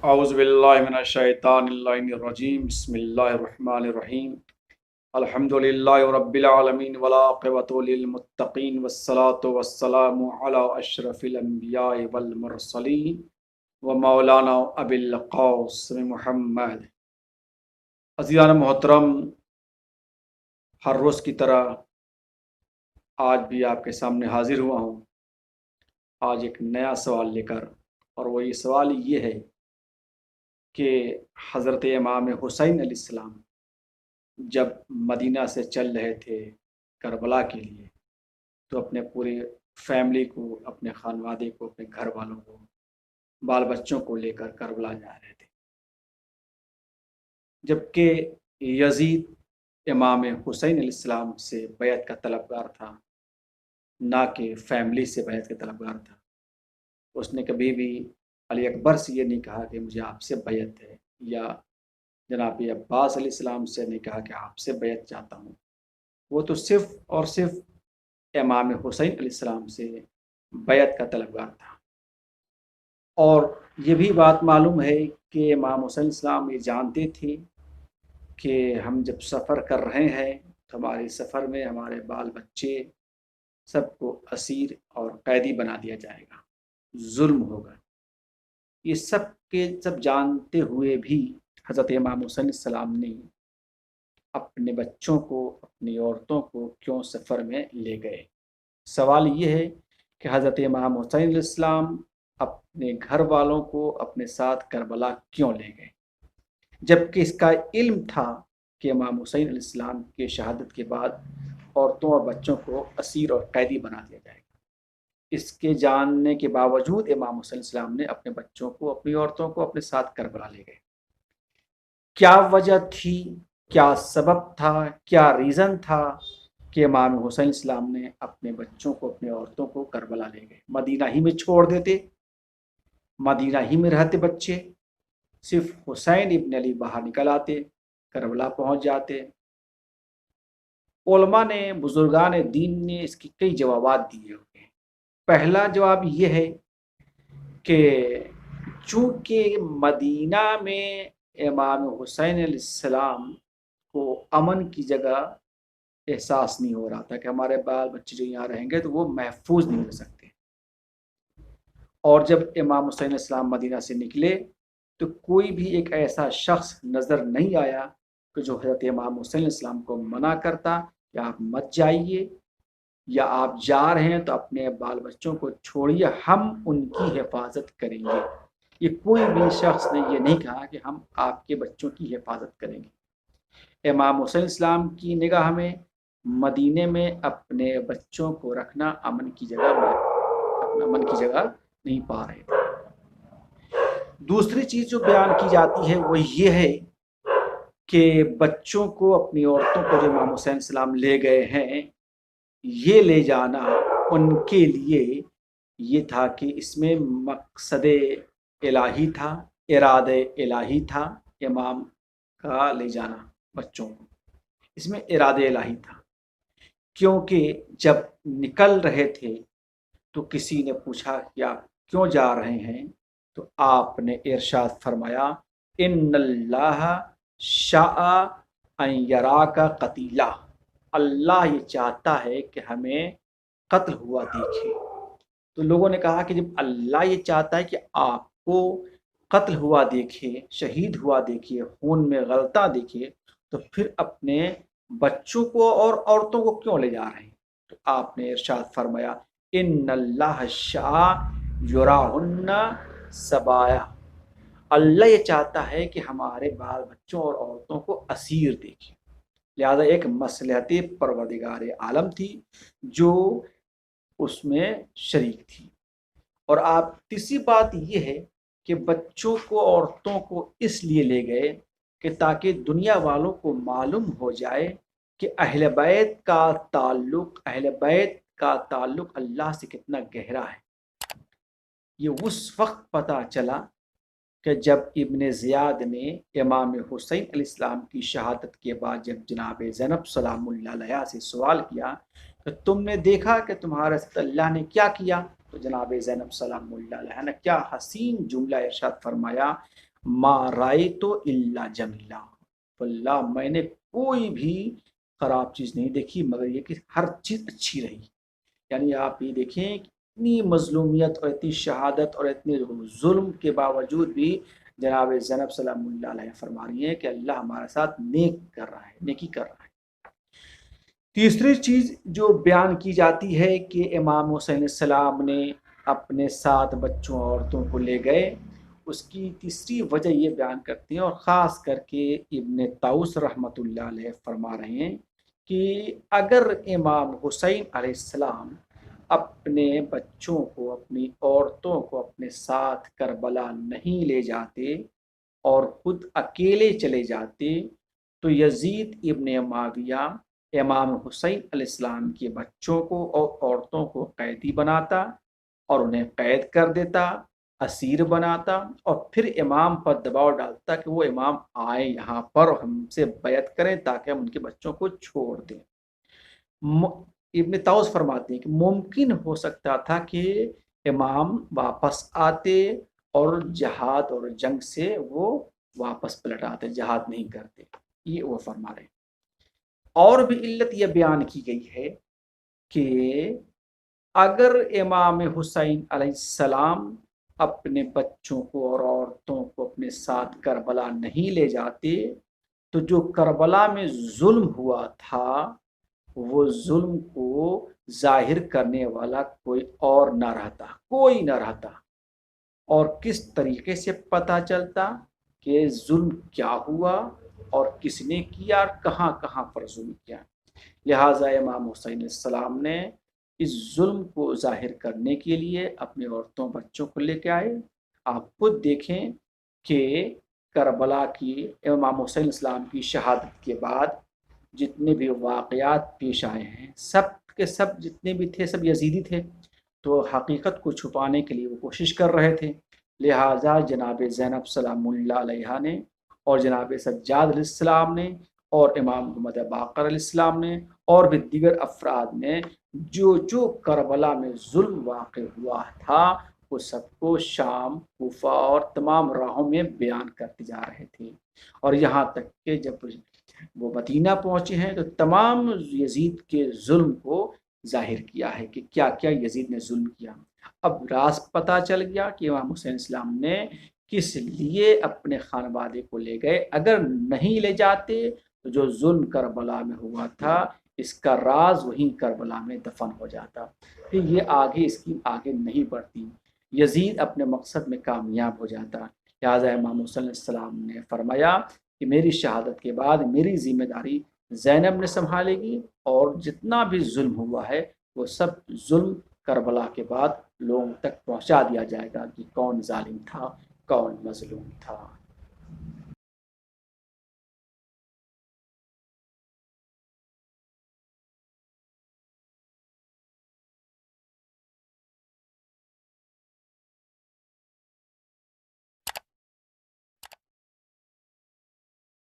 اعوذ باللہ من الشیطان اللعین الرجیم بسم اللہ الرحمن الرحیم الحمد للہ رب العالمین والعاقبۃ للمتقین والصلاة والسلام علی اشرف الانبیاء والمرسلین ومولانا ابی القاسم محمد۔ عزیزان محترم، ہر روز کی طرح آج بھی آپ کے سامنے حاضر ہوا ہوں، آج ایک نیا سوال لے کر، اور وہ سوال یہ ہے کہ حضرت امام حسین علیہ السلام جب مدینہ سے چل رہے تھے کربلا کے لیے، تو اپنے پورے فیملی کو، اپنے خانوادے کو، اپنے گھر والوں کو، بال بچوں کو لے کر کربلا جا رہے تھے، جبکہ یزید امام حسین علیہ السلام سے بیعت کا طلبگار تھا، نہ کہ فیملی سے بیعت کا طلبگار تھا۔ اس نے کبھی بھی علی اکبر سے یہ نہیں کہا کہ مجھے آپ سے بیعت ہے، یا جناب عباس علیہ السلام سے نہیں کہا کہ آپ سے بیعت چاہتا ہوں۔ وہ تو صرف اور صرف امام حسین علیہ السلام سے بیعت کا طلبگار تھا۔ اور یہ بھی بات معلوم ہے کہ امام حسین علیہ السلام یہ جانتے تھے کہ ہم جب سفر کر رہے ہیں تو ہمارے سفر میں ہمارے بال بچے سب کو اسیر اور قیدی بنا دیا جائے گا، ظلم ہوگا۔ یہ سب کے سب جانتے ہوئے بھی حضرت امام حسین علیہ السلام نے اپنے بچوں کو، اپنی عورتوں کو کیوں سفر میں لے گئے؟ سوال یہ ہے کہ حضرت امام حسین علیہ السلام اپنے گھر والوں کو اپنے ساتھ کربلا کیوں لے گئے، جبکہ اس کا علم تھا کہ امام حسین علیہ السلام کے شہادت کے بعد عورتوں اور بچوں کو اسیر اور قیدی بنا دیا جائے گا۔ اس کے جاننے کے باوجود امام حسین علیہ السلام نے اپنے بچوں کو، اپنی عورتوں کو اپنے ساتھ کربلا لے گئے۔ کیا وجہ تھی، کیا سبب تھا، کیا ریزن تھا کہ امام حسین علیہ السلام نے اپنے بچوں کو، اپنے عورتوں کو کربلا لے گئے؟ مدینہ ہی میں چھوڑ دیتے، مدینہ ہی میں رہتے بچے، صرف حسین ابن علی باہر نکل آتے، کربلا پہنچ جاتے۔ علماء نے، بزرگان دین نے اس کی کئی جوابات دیے ہوئے ہیں۔ پہلا جواب یہ ہے کہ چونکہ مدینہ میں امام حسین علیہ السلام کو امن کی جگہ احساس نہیں ہو رہا تھا کہ ہمارے بال بچے جو یہاں رہیں گے تو وہ محفوظ نہیں رہ سکتے۔ اور جب امام حسین علیہ السلام مدینہ سے نکلے تو کوئی بھی ایک ایسا شخص نظر نہیں آیا کہ جو حضرت امام حسین علیہ السلام کو منع کرتا کہ آپ مت جائیے، یا آپ جا رہے ہیں تو اپنے بال بچوں کو چھوڑیے، ہم ان کی حفاظت کریں گے۔ یہ کوئی بھی شخص نے یہ نہیں کہا کہ ہم آپ کے بچوں کی حفاظت کریں گے۔ امام حسین السلام کی نگاہ میں مدینے میں اپنے بچوں کو رکھنا امن کی جگہ میں، اپنا امن کی جگہ نہیں پا رہے تھے۔ دوسری چیز جو بیان کی جاتی ہے وہ یہ ہے کہ بچوں کو، اپنی عورتوں کو جو امام حسین السلام لے گئے ہیں، یہ لے جانا ان کے لیے یہ تھا کہ اس میں مقصد الہی تھا، ارادہ الہی تھا۔ امام کا لے جانا بچوں کو، اس میں ارادہ الہی تھا، کیونکہ جب نکل رہے تھے تو کسی نے پوچھا کہ آپ کیوں جا رہے ہیں، تو آپ نے ارشاد فرمایا ان اللہ شاء ان یراک قتیلا، اللہ یہ چاہتا ہے کہ ہمیں قتل ہوا دیکھے۔ تو لوگوں نے کہا کہ جب اللہ یہ چاہتا ہے کہ آپ کو قتل ہوا دیکھے، شہید ہوا دیکھے، خون میں غلطہ دیکھے، تو پھر اپنے بچوں کو اور عورتوں کو کیوں لے جا رہے ہیں؟ تو آپ نے ارشاد فرمایا ان اللہ شاء یراہن سبایا، اللہ یہ چاہتا ہے کہ ہمارے بال بچوں اور عورتوں کو اسیر دیکھیں۔ لہذا ایک مصلحت پروردگار عالم تھی جو اس میں شریک تھی۔ اور آپ تیسری بات یہ ہے کہ بچوں کو، عورتوں کو اس لیے لے گئے کہ تاکہ دنیا والوں کو معلوم ہو جائے کہ اہل بیت کا تعلق اللہ سے کتنا گہرا ہے۔ یہ اس وقت پتہ چلا کہ جب ابن زیاد نے امام حسین علیہ السلام کی شہادت کے بعد جب جناب زینب سلام اللہ علیہ سے سوال کیا کہ تم نے دیکھا کہ تمہارے ساتھ اللہ نے کیا کیا، تو جناب زینب سلام اللہ علیہ نے کیا حسین جملہ ارشاد فرمایا، ما رأیتو الا جمیلا، واللہ میں نے کوئی بھی خراب چیز نہیں دیکھی مگر یہ کہ ہر چیز اچھی رہی۔ یعنی آپ یہ دیکھیں کہ اتنی مظلومیت اور اتنی شہادت اور اتنے ظلم کے باوجود بھی جناب زینب سلام اللہ علیہ فرما رہی ہیں کہ اللہ ہمارے ساتھ نیک کر رہا ہے، نیکی کر رہا ہے۔ تیسری چیز جو بیان کی جاتی ہے کہ امام حسین علیہ السلام نے اپنے ساتھ بچوں عورتوں کو لے گئے، اس کی تیسری وجہ یہ بیان کرتے ہیں، اور خاص کر کے ابن طاؤس رحمۃ اللہ علیہ فرما رہے ہیں کہ اگر امام حسین علیہ السلام اپنے بچوں کو، اپنی عورتوں کو اپنے ساتھ کربلا نہیں لے جاتے اور خود اکیلے چلے جاتے تو یزید ابن معاویہ امام حسین علیہ السلام کے بچوں کو اور عورتوں کو قیدی بناتا اور انہیں قید کر دیتا، اسیر بناتا، اور پھر امام پر دباؤ ڈالتا کہ وہ امام آئے یہاں پر ہم سے بیعت کریں تاکہ ہم ان کے بچوں کو چھوڑ دیں۔ ابن طاؤس فرماتے ہیں کہ ممکن ہو سکتا تھا کہ امام واپس آتے اور جہاد اور جنگ سے وہ واپس پلٹ آتے، جہاد نہیں کرتے، یہ وہ فرما رہے ہیں۔ اور بھی علت یہ بیان کی گئی ہے کہ اگر امام حسین علیہ السلام اپنے بچوں کو اور عورتوں کو اپنے ساتھ کربلا نہیں لے جاتے تو جو کربلا میں ظلم ہوا تھا وہ ظلم کو ظاہر کرنے والا کوئی اور نہ رہتا، کوئی نہ رہتا، اور کس طریقے سے پتہ چلتا کہ ظلم کیا ہوا اور کس نے کیا اور کہاں کہاں پر ظلم کیا۔ لہٰذا امام حسین علیہ السلام نے اس ظلم کو ظاہر کرنے کے لیے اپنے عورتوں بچوں کو لے کے آئے۔ آپ خود دیکھیں کہ کربلا کی امام حسین علیہ السلام کی شہادت کے بعد جتنے بھی واقعات پیش آئے ہیں سب کے سب جتنے بھی تھے سب یزیدی تھے، تو حقیقت کو چھپانے کے لیے وہ کوشش کر رہے تھے۔ لہٰذا جناب زینب سلام اللہ علیہ نے اور جناب سجاد علیہ السلام نے اور امام محمد باقر علیہ السلام نے اور بھی دیگر افراد نے جو جو کربلا میں ظلم واقع ہوا تھا وہ سب کو شام، کوفہ اور تمام راہوں میں بیان کرتے جا رہے تھے، اور یہاں تک کہ جب وہ مدینہ پہنچے ہیں تو تمام یزید کے ظلم کو ظاہر کیا ہے کہ کیا کیا یزید نے ظلم کیا۔ اب راز پتہ چل گیا کہ امام حسین السلام نے کس لیے اپنے خانوادے کو لے گئے، اگر نہیں لے جاتے تو جو ظلم کربلا میں ہوا تھا اس کا راز وہیں کربلا میں دفن ہو جاتا، پھر یہ آگے اس کی آگے نہیں بڑھتی، یزید اپنے مقصد میں کامیاب ہو جاتا۔ لہٰذا امام حسین علیہ السلام نے فرمایا کہ میری شہادت کے بعد میری ذمہ داری زینب نے سنبھالے گی، اور جتنا بھی ظلم ہوا ہے وہ سب ظلم کربلا کے بعد لوگوں تک پہنچا دیا جائے گا کہ کون ظالم تھا، کون مظلوم تھا۔